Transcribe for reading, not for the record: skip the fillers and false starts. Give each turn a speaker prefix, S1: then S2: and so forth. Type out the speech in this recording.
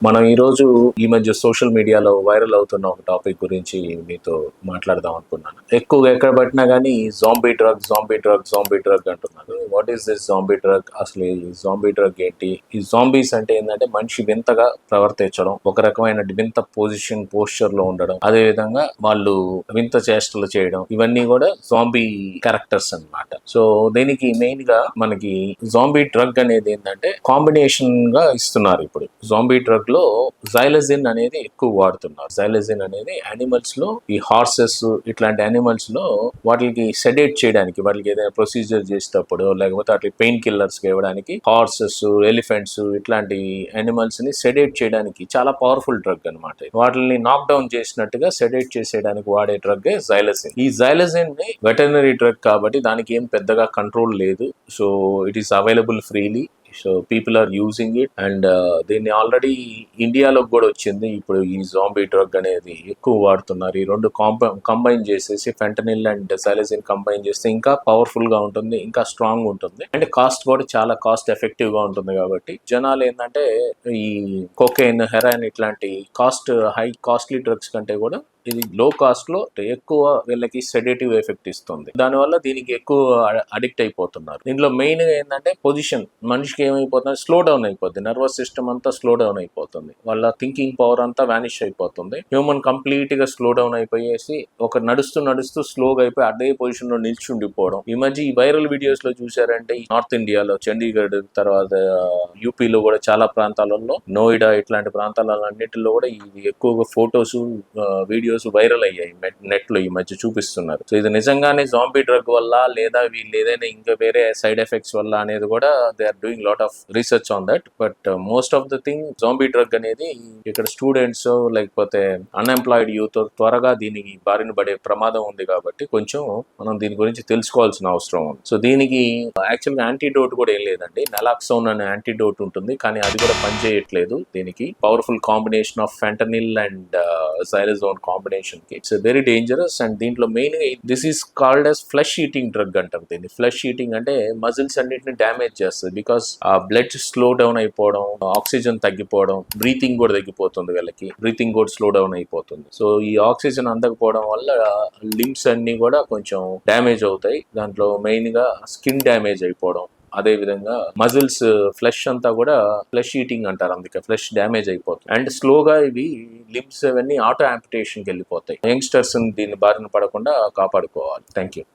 S1: మనం ఈరోజు ఈ మధ్య సోషల్ మీడియాలో వైరల్ అవుతున్న ఒక టాపిక్ గురించి మీతో మాట్లాడదాం అనుకున్నాను. ఎక్కువగా ఎక్కడ పట్టినా కానీ జాంబీ డ్రగ్ అంటున్నారు. What is this zombie drug? అసలు ఈ జాంబీ డ్రగ్ ఏంటి? ఈ జాంబీస్ అంటే ఏంటంటే మనిషి వింతగా ప్రవర్తించడం, ఒక రకమైన వింత పోస్చర్ లో ఉండడం, అదే విధంగా వాళ్ళు వింత చేష్టలు చేయడం, ఇవన్నీ కూడా జాంబీ క్యారెక్టర్స్ అన్నమాట. సో దీనికి మెయిన్ గా మనకి జాంబీ డ్రగ్ అనేది ఏంటంటే కాంబినేషన్ గా ఇస్తున్నారు. ఇప్పుడు జాంబీ డ్రగ్ లో జైలజిన్ అనేది ఎక్కువ వాడుతున్నారు. జైలజిన్ అనేది యానిమల్స్ లో, ఈ హార్సెస్ ఇట్లాంటి యానిమల్స్ లో వాటికి సెడేట్ చేయడానికి, వాటికి ఏదైనా ప్రొసీజర్ చేసేటప్పుడు లేకపోతే అట్లా పెయిన్ కిల్లర్స్ ఇవ్వడానికి హార్సెస్, ఎలిఫెంట్స్ ఇట్లాంటి యానిమల్స్ ని సెడేట్ చేయడానికి చాలా పవర్ఫుల్ డ్రగ్ అనమాట. వాటిని నాక్ డౌన్ చేసినట్టుగా సెడేట్ చేసేయడానికి వాడే డ్రగ్ జైలజిన్. ఈ జైలజిన్ ని వెటర్నరీ డ్రగ్ కాబట్టి దానికి ఏం పెద్దగా కంట్రోల్ లేదు. So it is available freely. So people are using it and దీన్ని ఆల్రెడీ ఇండియాలో కూడా వచ్చింది. ఇప్పుడు ఈ జాంబీ డ్రగ్ అనేది ఎక్కువ వాడుతున్నారు. ఈ రెండు కంబైన్ చేసేసి ఫెంటనిల్ అండ్ సైలజిన్ కంబైన్ చేస్తే ఇంకా పవర్ఫుల్ గా ఉంటుంది, ఇంకా స్ట్రాంగ్ ఉంటుంది అండ్ కాస్ట్ కూడా చాలా కాస్ట్ ఎఫెక్టివ్ గా ఉంటుంది. కాబట్టి జనాలు ఏంటంటే ఈ కోకెయిన్, హెరాయిన్ ఇట్లాంటి కాస్ట్లీ డ్రగ్స్ కంటే కూడా ఇది లో కాస్ట్ లో ఎక్కువ వీళ్ళకి సెడేటివ్ ఎఫెక్ట్ ఇస్తుంది. దానివల్ల దీనికి ఎక్కువ అడిక్ట్ అయిపోతున్నారు. దీంట్లో మెయిన్ గా ఏంటంటే పొజిషన్, మనిషికి ఏమైపోతుంది, స్లో డౌన్ అయిపోతుంది. నర్వస్ సిస్టమ్ అంతా స్లో డౌన్ అయిపోతుంది. వాళ్ళ థింకింగ్ పవర్ అంతా వానిష్ అయిపోతుంది. హ్యూమన్ కంప్లీట్ గా స్లో డౌన్ అయిపోయేసి ఒక నడుస్తూ స్లోగా అయిపోయి అదే పొజిషన్ లో నిల్చుండిపోవడం. ఈ మధ్య ఈ వైరల్ వీడియోస్ లో చూసారంటే ఈ నార్త్ ఇండియాలో చండీగఢ్, తర్వాత యూపీలో కూడా చాలా ప్రాంతాలలో, నోయిడా ఇట్లాంటి ప్రాంతాలన్నిటిలో కూడా ఇది ఎక్కువగా ఫొటోస్, వీడియోస్ వైరల్ అయ్యాయి. నెట్ లో ఈ మధ్య చూపిస్తున్నారు. సో ఇది నిజంగానే జాంబీ డ్రగ్ వల్ల లేదా వీళ్ళు ఏదైనా ఇంకా వేరే సైడ్ ఎఫెక్ట్స్ వల్ల అనేది కూడా they are doing lot of research on that. But most of the thing zombie drug అనేది ఇక్కడ స్టూడెంట్స్ లేకపోతే అన్ఎంప్లాయిడ్ యూత్ త్వరగా దీనికి బారిన పడే ప్రమాదం ఉంది. కాబట్టి కొంచెం మనం దీని గురించి తెలుసుకోవాల్సిన అవసరం ఉంది. సో దీనికి యాక్చువల్గా యాంటీడోట్ కూడా ఏం లేదండి. నలాక్సోన్ అనే యాంటీడోట్ ఉంటుంది, కానీ అది కూడా పనిచేయట్లేదు. దీనికి powerful combination of fentanyl and xylazine combination కి ఇట్స్ వెరీ డేంజరస్. అండ్ దీంట్లో main this is called as flesh eating drug అంటారు దీన్ని. ఫ్లెష్ ఈటింగ్ అంటే మజిల్స్ అన్నిటిని డ్యామేజ్ చేస్తుంది. బికాస్ ఆ బ్లడ్ స్లో డౌన్ అయిపోవడం, ఆక్సిజన్ తగ్గిపోవడం, బ్రీతింగ్ కూడా తగ్గిపోతుంది. వీళ్ళకి బ్రీతింగ్ కూడా స్లో డౌన్ అయిపోతుంది. సో ఈ ఆక్సిజన్ అందకపోవడం వల్ల లింబ్స్ అన్ని కూడా కొంచెం డ్యామేజ్ అవుతాయి. దాంట్లో మెయిన్ గా స్కిన్ డ్యామేజ్ అయిపోవడం, అదే విధంగా మజిల్స్, ఫ్లెష్ అంతా కూడా ఫ్లెష్ ఈటింగ్ అంటారు. అందుకే ఫ్లెష్ డ్యామేజ్ అయిపోతుంది. అండ్ స్లోగా ఇవి లింబ్స్ అవన్నీ ఆటో యాంపిటేషన్ కి వెళ్ళిపోతాయి. యంగ్స్టర్స్ దీన్ని బారిన పడకుండా కాపాడుకోవాలి. Thank you.